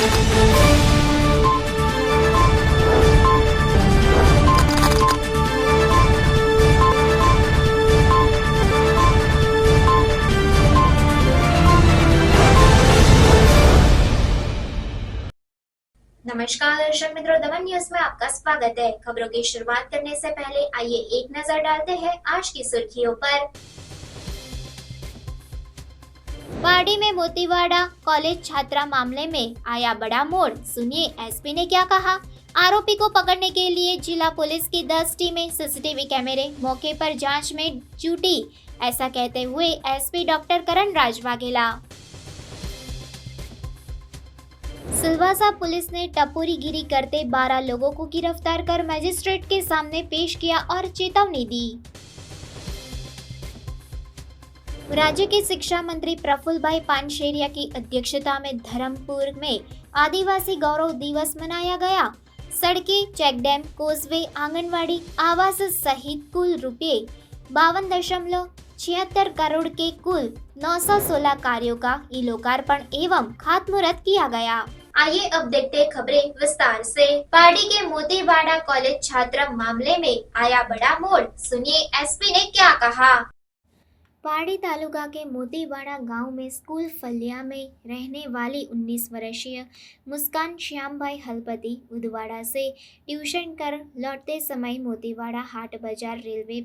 नमस्कार दर्शक मित्रों, दमन न्यूज में आपका स्वागत है। खबरों की शुरुआत करने से पहले आइए एक नजर डालते हैं आज की सुर्खियों पर। पार्टी में मोतीवाड़ा कॉलेज छात्रा मामले में आया बड़ा मोड़, सुनिए एसपी ने क्या कहा। आरोपी को पकड़ने के लिए जिला पुलिस की 10 टीमें सीसीटीवी कैमरे मौके पर जांच में जुटी, ऐसा कहते हुए SP doctor Karanraj Vaghela. Silvassa police ने टपोरीगिरी करते 12 लोगों को गिरफ्तार कर मजिस्ट्रेट के सामने पेश किया और चेतावनी दी। राज्य के शिक्षा मंत्री प्रफुल्ल भाई पानशेरिया की अध्यक्षता में धर्मपुर में आदिवासी गौरव दिवस मनाया गया। सड़कें, चेक डैम, कोसवे, आंगनवाड़ी, आवास सहित कुल रुपये 52.76 करोड़ के कुल 916 कार्यों का ई लोकार्पण एवं खातमुहूर्त किया गया। आइए अब देखते हैं खबरें विस्तार से। पार्टी के मोतीवाड़ा कॉलेज छात्र मामले में आया बड़ा मोड़, सुनिए एसपी ने क्या कहा। पार्टी तालुका के मोतीवाड़ा गांव में स्कूल फलिया में रहने वाली 19 वर्षीय मुस्कान श्यामभाई हलपति उदवाड़ा से ट्यूशन कर लौटते समय मोतीवाड़ा हाट बाजार रेलवे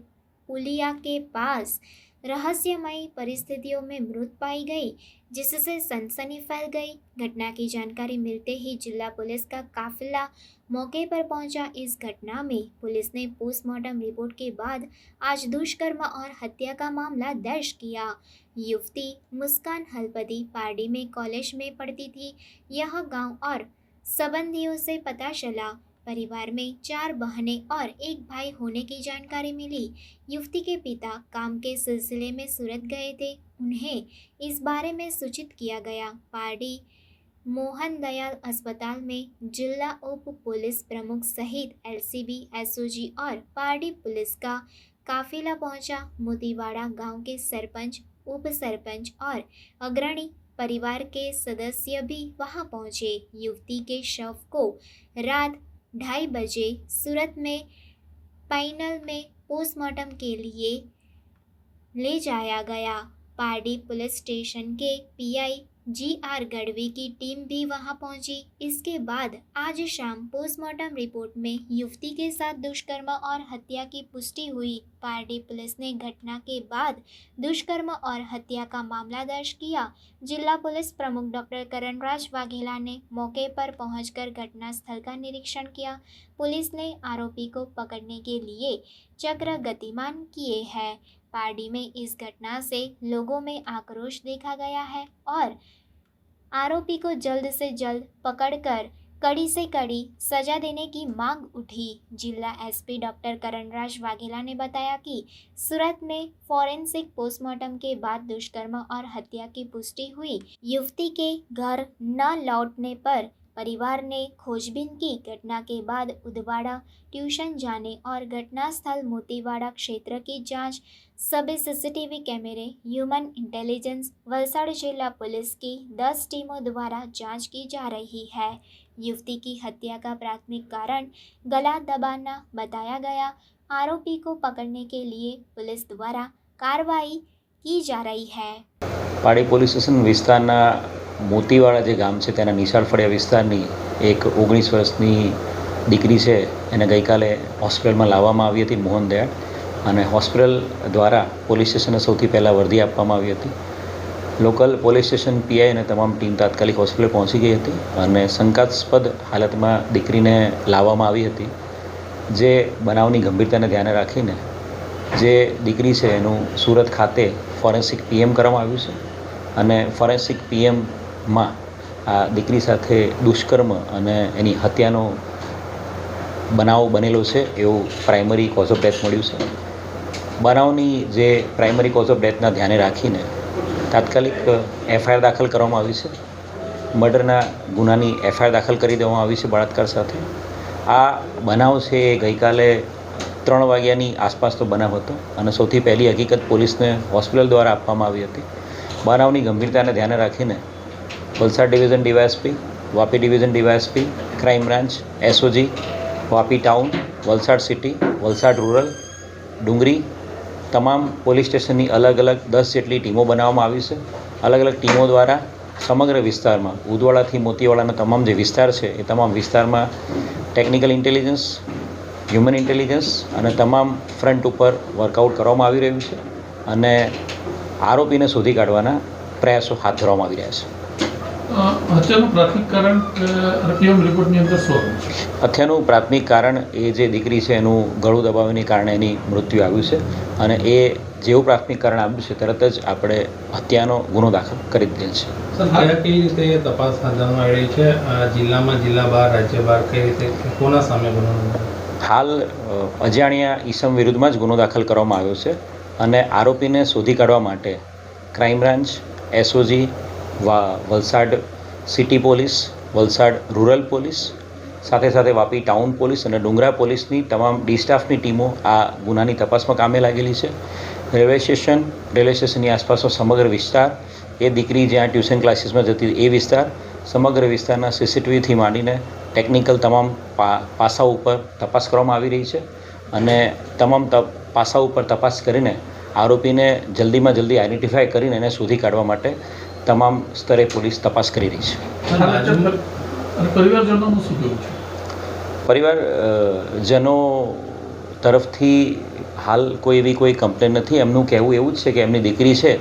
पुलिया के पास रहस्यमयी परिस्थितियों में मृत पाई गई, जिससे सनसनी फैल गई। घटना की जानकारी मिलते ही जिला पुलिस का काफिला मौके पर पहुंचा। इस घटना में पुलिस ने पोस्टमार्टम रिपोर्ट के बाद आज दुष्कर्म और हत्या का मामला दर्ज किया। युवती मुस्कान हलपति पार्टी में कॉलेज में पढ़ती थी। यह गांव और संबंधियों से पता चला। परिवार में 4 बहनें और 1 भाई होने की जानकारी मिली। युवती के पिता काम के सिलसिले में सूरत गए थे, उन्हें इस बारे में सूचित किया गया। पार्टी मोहन दयाल अस्पताल में जिला उप पुलिस प्रमुख सहित एलसीबी, एसओजी और पार्टी पुलिस का काफिला पहुंचा। मोतीवाड़ा गांव के सरपंच, उप सरपंच और अग्रणी परिवार के सदस्य भी वहां पहुंचे। युवती के शव को रात 2:30 बजे सूरत में पैनल में पोस्टमार्टम के लिए ले जाया गया। पार्टी पुलिस स्टेशन के पीआई जीआर गढ़वी की टीम भी वहां पहुंची। इसके बाद आज शाम पोस्टमार्टम रिपोर्ट में युवती के साथ दुष्कर्म और हत्या की पुष्टि हुई। पार्टी पुलिस ने घटना के बाद दुष्कर्म और हत्या का मामला दर्ज किया। जिला पुलिस प्रमुख डॉक्टर करणराज वाघेला ने मौके पर पहुंचकर घटनास्थल का निरीक्षण किया। पुलिस ने आरोपी को पकड़ने के लिए चक्र गतिमान किए हैं। पार्टी में इस घटना से लोगों में आक्रोश देखा गया है और आरोपी को जल्द से जल्द पकड़कर कड़ी से कड़ी सजा देने की मांग उठी। जिला एसपी डॉक्टर करणराज वाघेला ने बताया कि सूरत में फॉरेंसिक पोस्टमार्टम के बाद दुष्कर्म और हत्या की पुष्टि हुई। युवती के घर न लौटने पर परिवार ने खोजबीन की। घटना के बाद उदवाड़ा ट्यूशन जाने और घटनास्थल मोतीवाड़ा क्षेत्र की जांच सभी सीसीटीवी कैमरे, ह्यूमन इंटेलिजेंस, वलसाड़ जिला पुलिस की 10 टीमों द्वारा जांच की जा रही है। युवती की हत्या का प्राथमिक कारण गला दबाना बताया गया। आरोपी को पकड़ने के लिए पुलिस द्वारा कार्रवाई की जा रही है। पाड़ी पोलीस स्टेशन विસ્તારના મોતીવાડા જે ગામ છે તેના નિશાળ ફળિયા વિસ્તારની એક 19 વર્ષની દીકરી છે, એને ગઈકાલે હોસ્પિટલમાં લાવવામાં આવી હતી મોહન દયાળ, અને હોસ્પિટલ દ્વારા પોલીસ સ્ટેશને સૌથી પહેલાં વર્દી આપવામાં આવી હતી। લોકલ પોલીસ સ્ટેશન પીઆઈ અને તમામ ટીમ તાત્કાલિક હોસ્પિટલ પહોંચી ગઈ હતી અને શંકાસ્પદ હાલતમાં દીકરીને લાવવામાં આવી હતી। જે બનાવની ગંભીરતાને ધ્યાને રાખીને જે દીકરી છે એનું સુરત ખાતે ફોરેન્સિક પીએમ કરવામાં આવ્યું છે અને ફોરેન્સિક પીએમમાં આ દીકરી સાથે દુષ્કર્મ અને એની હત્યાનો બનાવ બનેલો છે એવું પ્રાઇમરી કોઝ ઓફ ડેથ મળ્યું છે। બનાવની જે પ્રાઇમરી કોઝ ઓફ ડેથના ધ્યાને રાખીને તાત્કાલિક એફઆઈઆર દાખલ કરવામાં આવી છે। મર્ડરના ગુનાની એફઆઈઆર દાખલ કરી દેવામાં આવી છે બળાત્કાર સાથે। આ બનાવ છે એ ગઈકાલે 3 વાગ્યાની આસપાસનો બનાવ હતો અને સૌથી પહેલી હકીકત પોલીસને હોસ્પિટલ દ્વારા આપવામાં આવી હતી। બનાવની ગંભીરતાને ધ્યાને રાખીને Valsad division DYSP Vapi division DYSP, crime branch, SOG, Vapi town, Valsad city, Valsad rural, Dungri તમામ પોલીસ સ્ટેશનની અલગ અલગ 10 જેટલી ટીમો બનાવવામાં આવી છે. અલગ અલગ ટીમો દ્વારા સમગ્ર વિસ્તારમાં ઉદવાડાથી મોતીવાડાના તમામ જે વિસ્તાર છે એ તમામ વિસ્તારમાં ટેકનિકલ ઇન્ટેલિજન્સ, હ્યુમન ઇન્ટેલિજન્સ અને તમામ ફ્રન્ટ ઉપર વર્કઆઉટ કરવામાં આવી રહ્યું છે અને આરોપીને શોધી કાઢવાના પ્રયાસો હાથ ધરવામાં આવી રહ્યા છે. હત્યાનું પ્રાથમિક કારણ આરપીએમ રિપોર્ટની અંદર શું આવ્યું છે? હત્યાનું પ્રાથમિક કારણ એ જે દીકરી છે એનું ગળું દબાવીને કારણે એની મૃત્યુ આવ્યું છે અને એ જેવું પ્રાથમિક કારણ આવ્યું છે તરત જ આપણે હત્યાનો ગુનો દાખલ કરી દીધેલ છે. સર, કઈ રીતે તપાસ હાથ ધરવામાં આવી રહી છે? જિલ્લામાં, જિલ્લા બહાર, રાજ્ય બહાર, કઈ રીતે, કોના સામે ગુનો? હાલ અજાણ્યા ઈસમ વિરુદ્ધમાં જ ગુનો દાખલ કરવામાં આવ્યો છે અને આરોપીને શોધી કાઢવા માટે crime branch, SOG, Valsad city police, Valsad rural police, સાથે સાથે વાપી ટાઉન પોલીસ અને ડુંગરા પોલીસની તમામ ડી સ્ટાફની ટીમો આ ગુનાની તપાસમાં કામે લાગેલી છે. રેલવે સ્ટેશનની આસપાસનો સમગ્ર વિસ્તાર, એ દીકરી જ્યાં ટ્યુશન ક્લાસીસમાં જતી એ વિસ્તાર, સમગ્ર વિસ્તારના સીસીટીવીથી માંડીને ટેકનિકલ તમામ પાસાઓ ઉપર તપાસ કરવામાં આવી રહી છે અને તમામ પાસાઓ ઉપર તપાસ કરીને આરોપીને જલ્દીમાં જલ્દી આઈડેન્ટિફાય કરીને એને શોધી કાઢવા માટે તમામ સ્તરે પોલીસ તપાસ કરી રહી છે. પરિવારજનોનું શું કહેવું છે? પરિવારજનો તરફથી હાલ કોઈ કમ્પ્લેન નથી. એમનું કહેવું એવું જ છે કે એમની દીકરી છે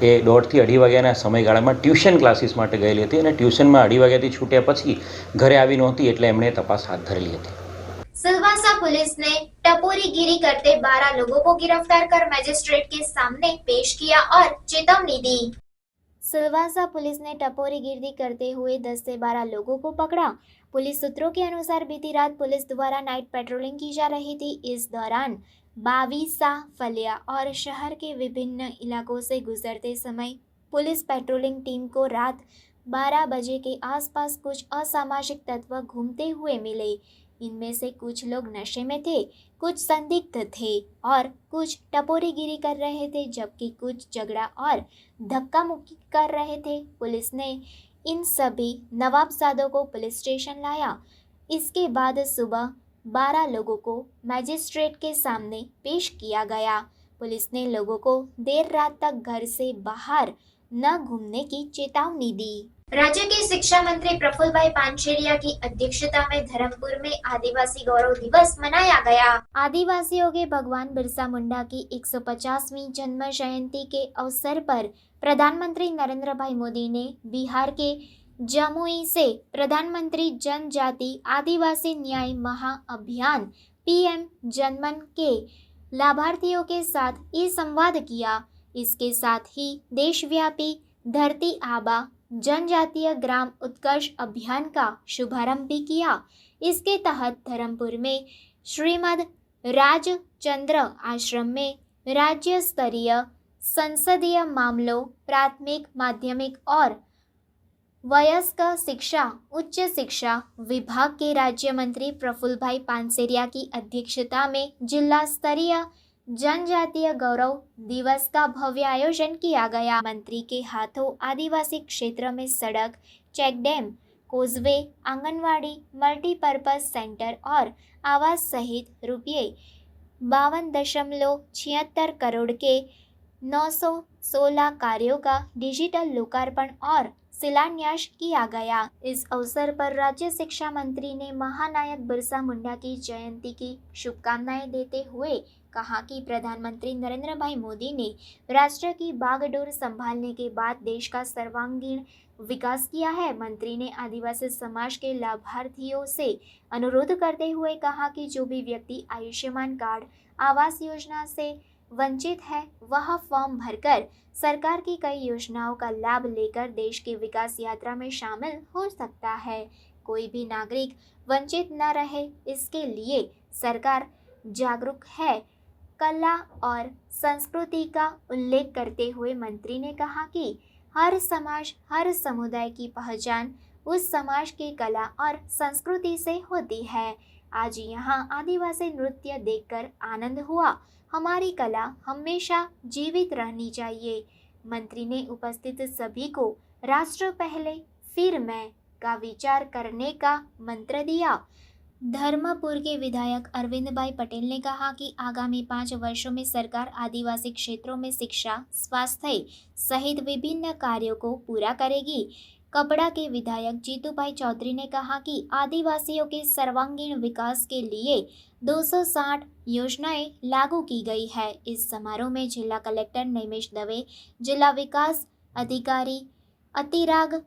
એ 1:30 થી 2:30 વાગ્યાના સમયગાળામાં ટ્યુશન ક્લાસીસ માટે ગયેલી હતી અને ટ્યુશનમાં 2:30 વાગ્યાથી છૂટ્યા પછી ઘરે આવી નહોતી એટલે એમણે તપાસ હાથ ધરેલી હતી. सिलवासा पुलिस ने टपोरीगिरी करते 12 लोगों को गिरफ्तार कर मजिस्ट्रेट के सामने पेश किया और चेतावनी दी. सिलवासा पुलिस ने टपोरीगिरी करते हुए 10 से 12 लोगों को पकड़ा. पुलिस सूत्रों के अनुसार बीती रात पुलिस द्वारा नाइट पेट्रोलिंग की जा रही थी. इस दौरान बावीसा, फलिया और शहर के विभिन्न इलाकों से गुजरते समय पुलिस पेट्रोलिंग टीम को रात 12 बजे के आसपास कुछ असामाजिक तत्व घूमते हुए मिले. इनमें से कुछ लोग नशे में थे, कुछ संदिग्ध थे और कुछ टपोरीगिरी कर रहे थे, जबकि कुछ झगड़ा और धक्का मुक्की कर रहे थे. पुलिस ने इन सभी नवाबजादों को पुलिस स्टेशन लाया. इसके बाद सुबह 12 लोगों को मैजिस्ट्रेट के सामने पेश किया गया. पुलिस ने लोगों को देर रात तक घर से बाहर न घूमने की चेतावनी दी. राज्य के शिक्षा मंत्री प्रफुल्ल भाई पानछेरिया की अध्यक्षता में धर्मपुर में आदिवासी गौरव दिवस मनाया गया. आदिवासियों के भगवान बिरसा मुंडा की 150वीं जन्म जयंती के अवसर पर प्रधानमंत्री नरेंद्र भाई मोदी ने बिहार के जमुई से प्रधानमंत्री जनजाति आदिवासी न्याय महाअभियान PM जनमन के लाभार्थियों के साथ ई-संवाद किया. इसके साथ ही देशव्यापी धरती आबा जनजातीय ग्राम उत्कर्ष अभियान का शुभारंभ भी किया. इसके तहत धर्मपुर में श्रीमद राजचंद्र आश्रम में राज्य स्तरीय संसदीय मामलों, प्राथमिक, माध्यमिक और वयस्क शिक्षा, उच्च शिक्षा विभाग के राज्य मंत्री प्रफुल्ल भाई पानसेरिया की अध्यक्षता में जिला स्तरीय जनजातीय गौरव दिवस का भव्य आयोजन किया गया. मंत्री के हाथों आदिवासी क्षेत्र में सड़क, check dam, causeway, anganwadi, multipurpose centre और आवास सहित रुपये 52.76 करोड़ के 916 कार्यों का डिजिटल लोकार्पण और शिलान्यास किया गया. इस अवसर पर राज्य शिक्षा मंत्री ने महानायक बिरसा मुंडा की जयंती की शुभकामनाएं देते हुए कहा कि प्रधानमंत्री नरेंद्र भाई मोदी ने राष्ट्र की बागडोर संभालने के बाद देश का सर्वांगीण विकास किया है. मंत्री ने आदिवासी समाज के लाभार्थियों से अनुरोध करते हुए कहा कि जो भी व्यक्ति आयुष्मान कार्ड, आवास योजना से वंचित है वह फॉर्म भरकर सरकार की कई योजनाओं का लाभ लेकर देश की विकास यात्रा में शामिल हो सकता है. कोई भी नागरिक वंचित न रहे, इसके लिए सरकार जागरूक है. कला और संस्कृति का उल्लेख करते हुए मंत्री ने कहा कि हर समाज, हर समुदाय की पहचान उस समाज की कला और संस्कृति से होती है. आज यहाँ आदिवासी नृत्य देखकर आनंद हुआ. हमारी कला हमेशा जीवित रहनी चाहिए. मंत्री ने उपस्थित सभी को राष्ट्र पहले फिर मैं का विचार करने का मंत्र दिया। धर्मपुर के विधायक अरविंद भाई पटेल ने कहा कि आगामी 5 वर्षों में सरकार आदिवासी क्षेत्रों में शिक्षा, स्वास्थ्य सहित विभिन्न कार्यों को पूरा करेगी। कपड़ा के विधायक जीतू भाई चौधरी ने कहा कि आदिवासियों के सर्वांगीण विकास के लिए 260 योजनाएं लागू की गई है। इस समारोह में जिला कलेक्टर नैमेश दवे, जिला विकास अधिकारी अतिराग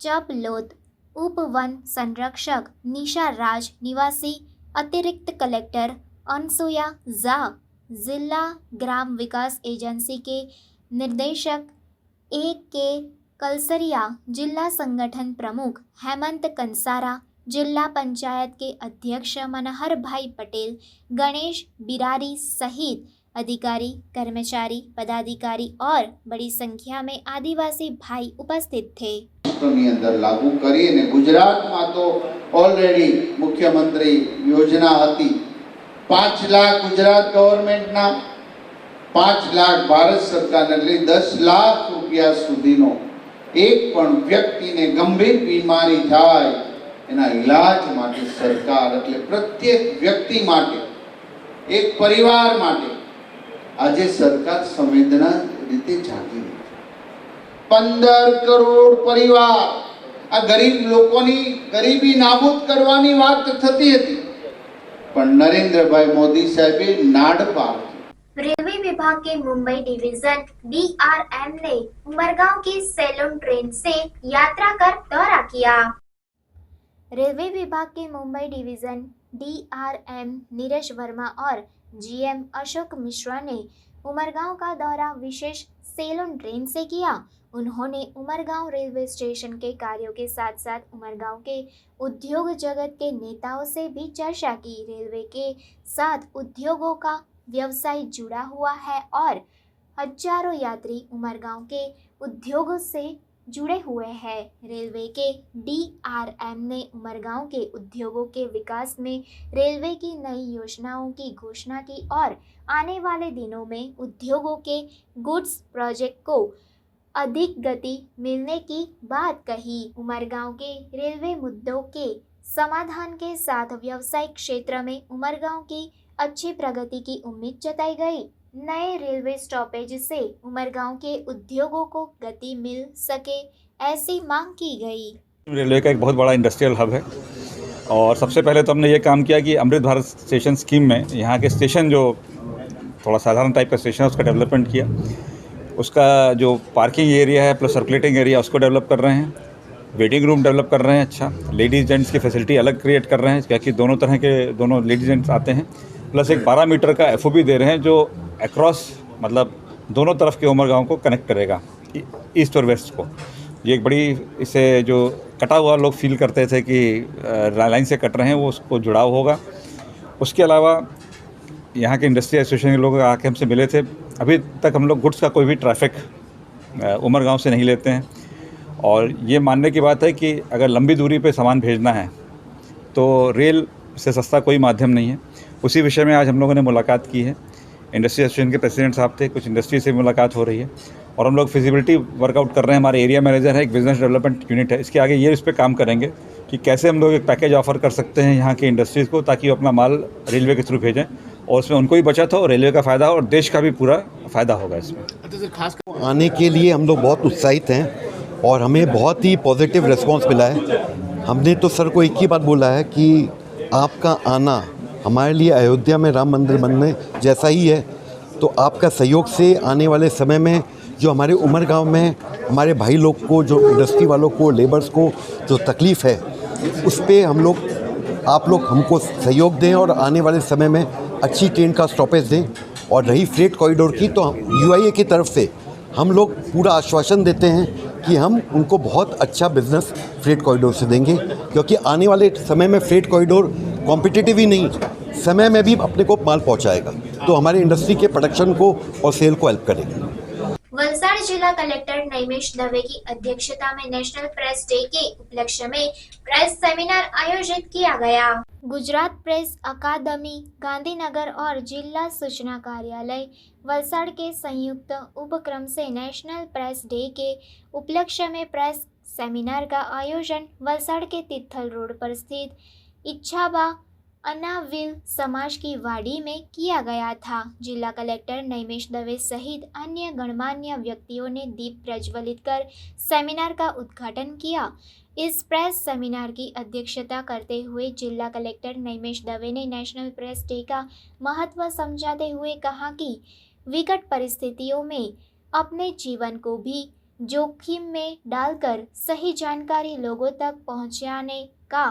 चपलोत, उप वन संरक्षक निशा राज निवासी, अतिरिक्त कलेक्टर अनसुया झा, जिला ग्राम विकास एजेंसी के निर्देशक के कलसरिया, जिला संगठन प्रमुख हेमंत कंसारा, जिला पंचायत के अध्यक्ष मनहर भाई पटेल, गणेश बिरारी सहित अधिकारी, कर्मचारी, पदाधिकारी और बड़ी संख्या में आदिवासी भाई उपस्थित थे। ની અંદર લાગુ કરી અને ગુજરાતમાં તો ઓલરેડી મુખ્યમંત્રી યોજના હતી 5 લાખ ગુજરાત ગવર્મેન્ટના 5 લાખ ભારત સરકારના એટલે 10 લાખ રૂપિયા સુધીનો એક પણ વ્યક્તિને ગંભીર બીમારી થાય એના ઈલાજ માટે સરકાર એટલે પ્રત્યેક વ્યક્તિ માટે એક પરિવાર માટે આજે સરકાર સંવેદના રીતે જાગી રહી છે। 15 કરોડ પરિવાર આ ગરીબ લોકોની ગરીબી નાબૂદ કરવાની વાત થતી હતી પણ નરેન્દ્રભાઈ મોદી સાહેબે નાડ પાડી। रेलवे विभाग के मुंबई डिवीजन DRM ने उमरगांव की सेलून ट्रेन से यात्रा कर दौरा किया। रेलवे विभाग के मुंबई डिवीजन DRM नीरज वर्मा और GM अशोक मिश्रा ने उमरगांव का दौरा विशेष सेलून ट्रेन से किया। उन्होंने उमरगांव रेलवे स्टेशन के कार्यों के साथ साथ उमरगांव के उद्योग जगत के नेताओं से भी चर्चा की। रेलवे के साथ उद्योगों का व्यवसाय जुड़ा हुआ है और हजारों यात्री उमरगांव के उद्योगों से जुड़े हुए हैं। रेलवे के DRM ने उमरगांव के उद्योगों के विकास में रेलवे की नई योजनाओं की घोषणा की और आने वाले दिनों में उद्योगों के गुड्स प्रोजेक्ट को अधिक गति मिलने की बात कही। उमरगांव के रेलवे मुद्दों के समाधान के साथ व्यवसायिक क्षेत्र में उमरगांव की अच्छी प्रगति की उम्मीद जताई गई। नए रेलवे स्टॉपेज से उमरगांव के उद्योगों को गति मिल सके ऐसी मांग की गई। रेलवे का एक बहुत बड़ा इंडस्ट्रियल हब है और सबसे पहले तो हमने ये काम किया कि अमृत भारत स्टेशन स्कीम में यहाँ के स्टेशन जो थोड़ा साधारण टाइप का स्टेशन है उसका डेवलपमेंट किया। उसका जो पार्किंग एरिया है प्लस सर्कुलेटिंग एरिया उसको डेवलप कर रहे हैं, वेटिंग रूम डेवलप कर रहे हैं। अच्छा, लेडीज़ जेंट्स की फैसिलिटी अलग क्रिएट कर रहे हैं क्योंकि दोनों तरह के दोनों लेडीज़ जेंट्स आते हैं। प्लस एक 12 मीटर का FOB दे रहे हैं जो अक्रॉस मतलब दोनों तरफ के उमरगांव को कनेक्ट करेगा, ईस्ट और वेस्ट को। ये एक बड़ी इससे जो कटा हुआ लोग फील करते थे कि लाइन से कट रहे हैं वो उसको जुड़ाव होगा। उसके अलावा यहाँ के इंडस्ट्री एसोसिएशन के लोग आके हमसे मिले थे। अभी तक हम लोग गुड्स का कोई भी ट्रैफिक उमरगांव से नहीं लेते हैं और ये मानने की बात है कि अगर लंबी दूरी पे सामान भेजना है तो रेल से सस्ता कोई माध्यम नहीं है। उसी विषय में आज हम लोगों ने मुलाकात की है। इंडस्ट्री एसोसिएशन के प्रेसिडेंट साहब थे, कुछ इंडस्ट्री से मुलाकात हो रही है और हम लोग फिजिबिलिटी वर्कआउट कर रहे हैं। हमारे एरिया मैनेजर है, एक बिजनेस डेवलपमेंट यूनिट है, इसके आगे ये इस पर काम करेंगे कि कैसे हम लोग एक पैकेज ऑफर कर सकते हैं यहाँ की इंडस्ट्रीज़ को ताकि वो अपना माल रेलवे के थ्रू भेजें और उसमें उनको भी बचत हो, रेलवे का फ़ायदा हो और देश का भी पूरा फ़ायदा होगा इसमें। आने के लिए हम लोग बहुत उत्साहित हैं और हमें बहुत ही पॉजिटिव रिस्पांस मिला है। हमने तो सर को एक ही बात बोला है कि आपका आना हमारे लिए अयोध्या में राम मंदिर बनने जैसा ही है, तो आपका सहयोग से आने वाले समय में जो हमारे उमरगांव में हमारे भाई लोग को, जो इंडस्ट्री वालों को, लेबर्स को जो तकलीफ़ है उस पर हम लोग, आप लोग हमको सहयोग दें और आने वाले समय में अच्छी ट्रेन का स्टॉपेज दें। और रही फ्रेट कॉरिडोर की, तो UIA की तरफ से हम लोग पूरा आश्वासन देते हैं कि हम उनको बहुत अच्छा बिजनेस फ्रेट कॉरिडोर से देंगे, क्योंकि आने वाले समय में फ्रेट कॉरिडोर कॉम्पिटिटिव ही नहीं, समय में भी अपने को माल पहुंचाएगा, तो हमारे इंडस्ट्री के प्रोडक्शन को और सेल को हेल्प करेगा। वलसाड़ जिला कलेक्टर नैमेश दवे की अध्यक्षता में नेशनल प्रेस डे के उपलक्ष्य में प्रेस सेमिनार आयोजित किया गया। गुजरात प्रेस अकादमी गांधीनगर और जिला सूचना कार्यालय वलसाड़ के संयुक्त उपक्रम से नेशनल प्रेस डे के उपलक्ष्य में प्रेस सेमिनार का आयोजन वलसाड़ के तिथल रोड पर स्थित इच्छाबा अनाविल समाज की वाड़ी में किया गया था। जिला कलेक्टर नैमिष दवे सहित अन्य गणमान्य व्यक्तियों ने दीप प्रज्वलित कर सेमिनार का उद्घाटन किया। इस प्रेस सेमिनार की अध्यक्षता करते हुए जिला कलेक्टर नैमिष दवे ने नेशनल प्रेस डे का महत्व समझाते हुए कहा कि विकट परिस्थितियों में अपने जीवन को भी जोखिम में डालकर सही जानकारी लोगों तक पहुंचाने का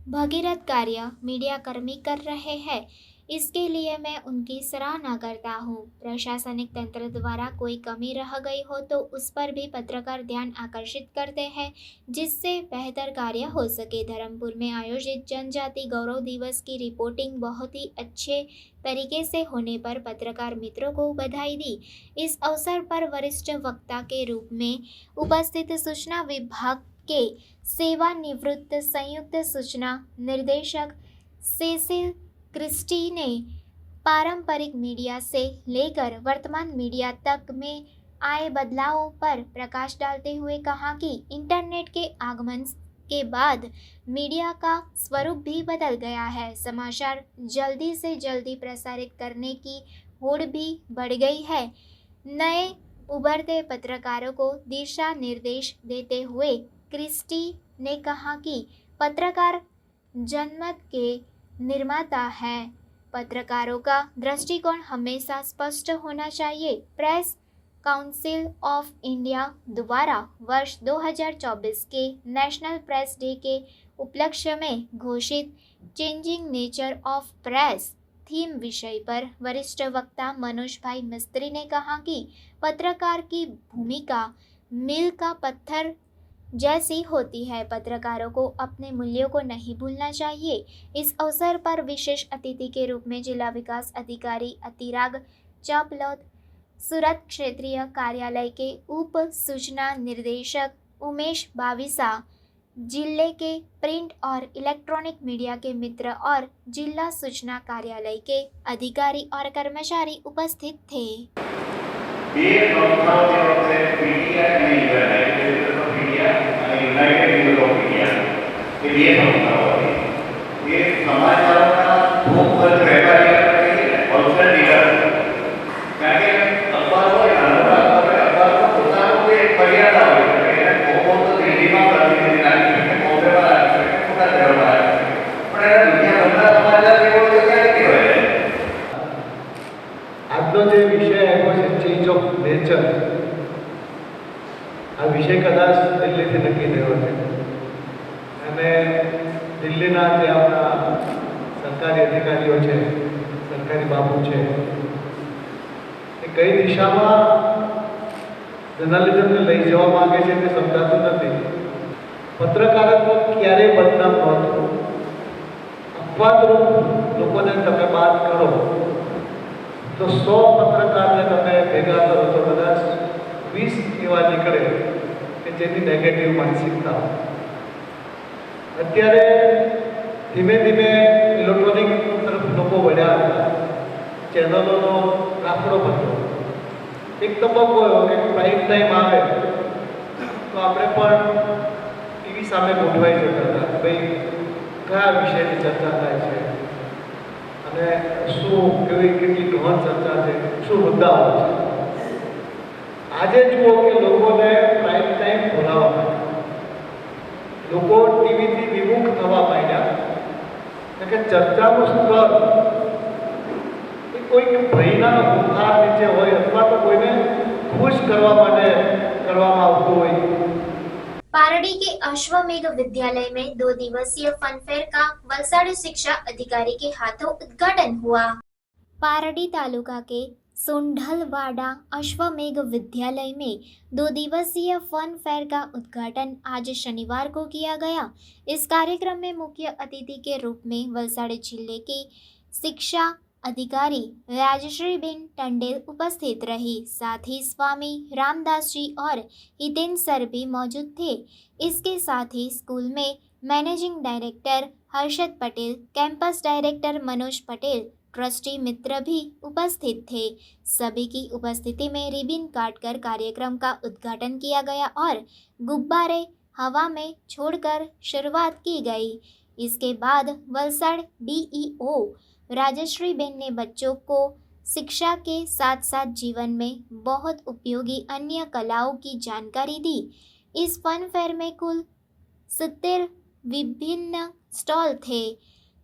भगीरथ कार्य मीडिया कर्मी कर रहे हैं। इसके लिए मैं उनकी सराहना करता हूं। प्रशासनिक तंत्र द्वारा कोई कमी रह गई हो तो उस पर भी पत्रकार ध्यान आकर्षित करते हैं, जिससे बेहतर कार्य हो सके। धर्मपुर में आयोजित जनजाति गौरव दिवस की रिपोर्टिंग बहुत ही अच्छे तरीके से होने पर पत्रकार मित्रों को बधाई दी। इस अवसर पर वरिष्ठ वक्ता के रूप में उपस्थित सूचना विभाग के सेवानिवृत्त संयुक्त सूचना निर्देशक सेसिल क्रिस्टी ने पारंपरिक मीडिया से लेकर वर्तमान मीडिया तक में आए बदलावों पर प्रकाश डालते हुए कहा कि इंटरनेट के आगमन के बाद मीडिया का स्वरूप भी बदल गया है। समाचार जल्दी से जल्दी प्रसारित करने की होड़ भी बढ़ गई है। नए उभरते पत्रकारों को दिशा निर्देश देते हुए क्रिस्टी ने कहा कि पत्रकार जनमत के निर्माता है। पत्रकारों का दृष्टिकोण हमेशा स्पष्ट होना चाहिए। प्रेस काउंसिल ऑफ इंडिया द्वारा वर्ष 2024 के नेशनल प्रेस डे के उपलक्ष्य में घोषित changing nature of press theme विषय पर वरिष्ठ वक्ता मनोज भाई मिस्त्री ने कहा कि पत्रकार की भूमिका मील का पत्थर जैसी होती है। पत्रकारों को अपने मूल्यों को नहीं भूलना चाहिए। इस अवसर पर विशेष अतिथि के रूप में जिला विकास अधिकारी अतिराग चापलौत, सूरत क्षेत्रीय कार्यालय के उप सूचना निर्देशक उमेश बाविसा, जिले के प्रिंट और इलेक्ट्रॉनिक मीडिया के मित्र और जिला सूचना कार्यालय के अधिकारी और कर्मचारी उपस्थित थे। આજનો જે વિષય આવ્યો છે ચેન્જ ઓફ નેચર, આ વિષય કદાચ દિલ્હીથી નક્કી થયો છે અને દિલ્હીના જે આપણા સરકારી અધિકારીઓ છે, સરકારી બાબુ છે, એ કઈ દિશામાં જર્નલિઝમને લઈ જવા માંગે છે તે સમજાતું નથી. પત્રકારત્વ ક્યારેય બદનામ નહોતું. અપવાદરૂપ લોકોને તમે વાત કરો તો 100 પત્રકારને તમે ભેગા કરો તો કદાચ 20 એવા નીકળે કે જેની નેગેટિવ માનસિકતા. અત્યારે ધીમે ધીમે ઇલેક્ટ્રોનિક તરફ લોકો વળ્યા હતા. ચેનલોનો રાફડો બન્યો. એક તબક્કો એવો કે પ્રાઇમ ટાઈમ આવે તો આપણે પણ ટીવી સામે ગોઠવાઈ જતા હતા. ભાઈ કયા વિષયની ચર્ચા થાય છે અને શું કેવી કેટલી ગહન ચર્ચા છે, શું મુદ્દાઓ છે. આજે જુઓ કે લોકોને પ્રાઇમ ટાઈમ ભૂલાવા માંડ્યા. લોકો ટીવીથી વિમુખ થવા માંડ્યા કે ચર્ચાનું સ્તર એ કોઈક ભયના બુખાર નીચે હોય અથવા તો કોઈને ખુશ કરવા માટે કરવામાં આવતું હોય. पारडी के अश्वमेघ विद्यालय में 2 दिवसीय फन फेयर का वलसाड़ शिक्षा अधिकारी के हाथों उद्घाटन हुआ। पारडी तालुका के सोंढलवाड़ा अश्वमेघ विद्यालय में 2 दिवसीय फन फेयर का उद्घाटन आज शनिवार को किया गया। इस कार्यक्रम में मुख्य अतिथि के रूप में वलसाड़ जिले की शिक्षा अधिकारी राजश्रीबेन टंडेल उपस्थित रही। साथ ही स्वामी रामदास जी और हितेन सर भी मौजूद थे। इसके साथ ही स्कूल में managing director Harshad Patel, campus director Manoj Patel, trustee मित्र भी उपस्थित थे। सभी की उपस्थिति में रिबन काटकर कार्यक्रम का उद्घाटन किया गया और गुब्बारे हवा में छोड़कर शुरुआत की गई। इसके बाद वलसाड़ DEO राजश्री बेन ने बच्चों को शिक्षा के साथ साथ जीवन में बहुत उपयोगी अन्य कलाओं की जानकारी दी। इस फन फेयर में कुल 70 विभिन्न स्टॉल थे,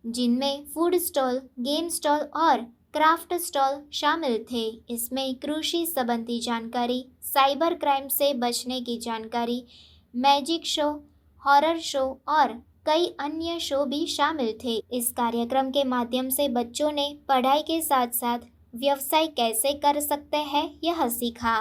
जिनमें फूड स्टॉल, गेम स्टॉल और क्राफ्ट स्टॉल शामिल थे। इसमें कृषि संबंधी जानकारी, साइबर क्राइम से बचने की जानकारी, मैजिक शो, हॉरर शो और कई अन्य शो भी शामिल थे। इस कार्यक्रम के माध्यम से बच्चों ने पढ़ाई के साथ साथ व्यवसाय कैसे कर सकते हैं यह सीखा।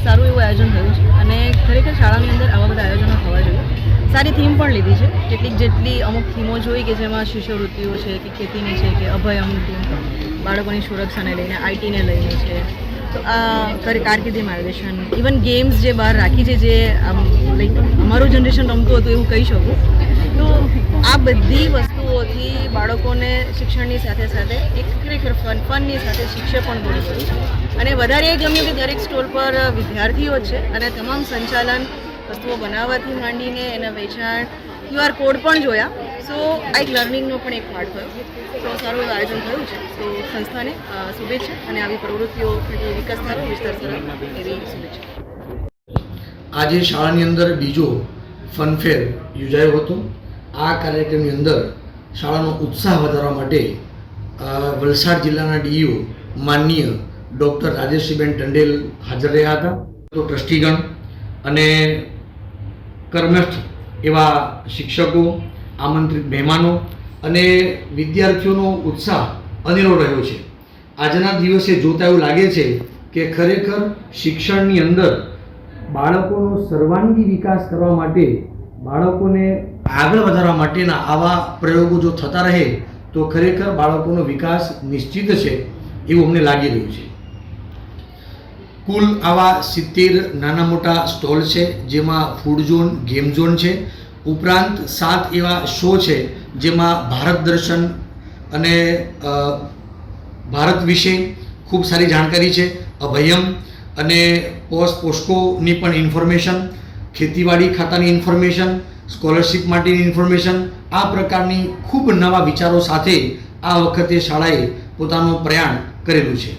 સારું એવું આયોજન થયું છે અને ખરેખર શાળાની અંદર આવા બધા આયોજનો થવા જોઈએ. સારી થીમ પણ લીધી છે. જેટલી અમુક થીમો જોઈ કે જેમાં શિષ્યવૃત્તિઓ છે કે ખેતીની છે કે અભયમની થીમ, બાળકોની સુરક્ષાને લઈને, આઈટીને લઈને છે, તો આ કારકિર્દી માર્ગદર્શન, ઇવન ગેમ્સ જે બહાર રાખી છે જે લાઈક અમારું જનરેશન રમતું હતું એવું કહી શકું. તો આ બધી વસ્તુઓથી બાળકોને શિક્ષણની સાથે સાથે એક ખરેખર ફનની સાથે શિક્ષણ પણ ઘણું બધું. અને વધારે એ ગમ્યું કે દરેક સ્ટોલ પર વિદ્યાર્થીઓ છે અને તમામ સંચાલન વસ્તુઓ બનાવવાથી માંડીને એના વેચાણ, QR કોડ પણ જોયા. સો આ એક લર્નિંગનો પણ એક પાર્ટ થયો. તો સારું એવું આયોજન થયું છે. તો સંસ્થાને શુભેચ્છા અને આવી પ્રવૃત્તિઓ વિકાસ થાય, વિસ્તાર થાય એવી શુભેચ્છા. આજે શાળાની અંદર બીજો ફનફેર યોજાયો હતો. આ કાર્યક્રમની અંદર શાળાનો ઉત્સાહ વધારવા માટે વલસાડ જિલ્લાના DEO માનનીય ડૉક્ટર રાજેશ્રીબેન ટંડેલ હાજર રહ્યા હતા. તો ટ્રસ્ટીગણ અને કર્મસ્થ એવા શિક્ષકો, આમંત્રિત મહેમાનો અને વિદ્યાર્થીઓનો ઉત્સાહ અનેરો રહ્યો છે. આજના દિવસે જોતા એવું લાગે છે કે ખરેખર શિક્ષણની અંદર બાળકોનો સર્વાંગી વિકાસ કરવા માટે, બાળકોને આગળ વધારવા માટેના આવા પ્રયોગો જો થતા રહે તો ખરેખર બાળકોનો વિકાસ નિશ્ચિત છે એવું અમને લાગી રહ્યું છે. કુલ આવા 70 નાના મોટા સ્ટોલ છે, જેમાં ફૂડ ઝોન, ગેમ ઝોન છે. ઉપરાંત 7 એવા શો છે જેમાં ભારત દર્શન અને ભારત વિશે ખૂબ સારી જાણકારી છે, અભયમ અને પોસ્કોની પણ ઇન્ફોર્મેશન, ખેતીવાડી ખાતાની ઇન્ફોર્મેશન, સ્કોલરશિપ માટેની ઇન્ફોર્મેશન, આ પ્રકારની ખૂબ નવા વિચારો સાથે આ વખતે શાળાએ પોતાનું પ્રયાણ કરેલું છે.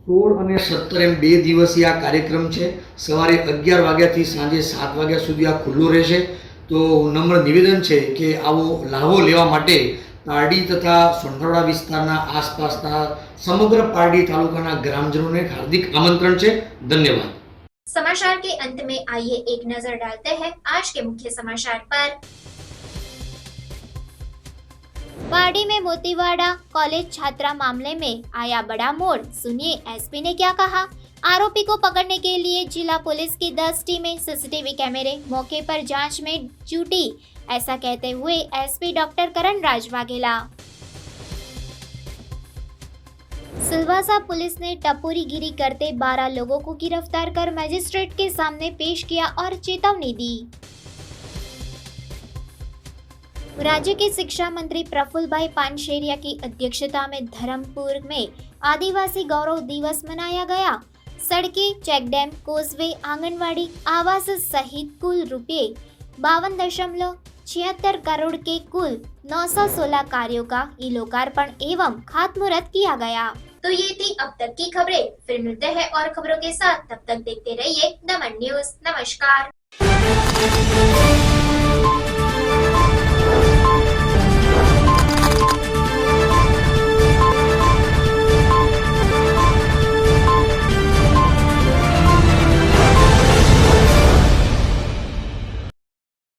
16 અને 17 એમ 2 દિવસીય આ કાર્યક્રમ છે. સવારે 11 વાગ્યાથી સાંજે 7 વાગ્યા સુધી આ ખુલ્લું રહેશે. તો નમ્ર નિવેદન છે કે આવો લાભો લેવા માટે પારડી તથા સોનગઢ વિસ્તારના આસપાસના સમગ્ર પારડી તાલુકાના ગ્રામજનોને હાર્दिक आमंत्रण છે. धन्यवाद. समाचार के अंत में आइए एक नजर डालते हैं आज के मुख्य समाचार पर। पार्टी में मोतीवाड़ा कॉलेज छात्रा मामले में आया बड़ा मोड़, सुनिए SP ने क्या कहा। आरोपी को पकड़ने के लिए जिला पुलिस की 10 टीमें CCTV कैमरे मौके पर जांच में जुटी, ऐसा कहते हुए SP डॉक्टर करण राज वाघेला। सिलवासा पुलिस ने टपोरीगिरी करते 12 लोगों को गिरफ्तार कर मजिस्ट्रेट के सामने पेश किया और चेतावनी दी। राज्य के शिक्षा मंत्री प्रफुल्ल भाई पानशेरिया की अध्यक्षता में धर्मपुर में आदिवासी गौरव दिवस मनाया गया। सड़कें, चेक डैम, कोसवे, आंगनवाड़ी, आवास सहित कुल रुपये 52.76 करोड़ के कुल 916 कार्यों का लोकार्पण एवं खातमुहूर्त किया गया। तो ये थी अब तक की खबरें। फिर मिलते हैं और खबरों के साथ, तब तक देखते रहिए दमन न्यूज। नमस्कार।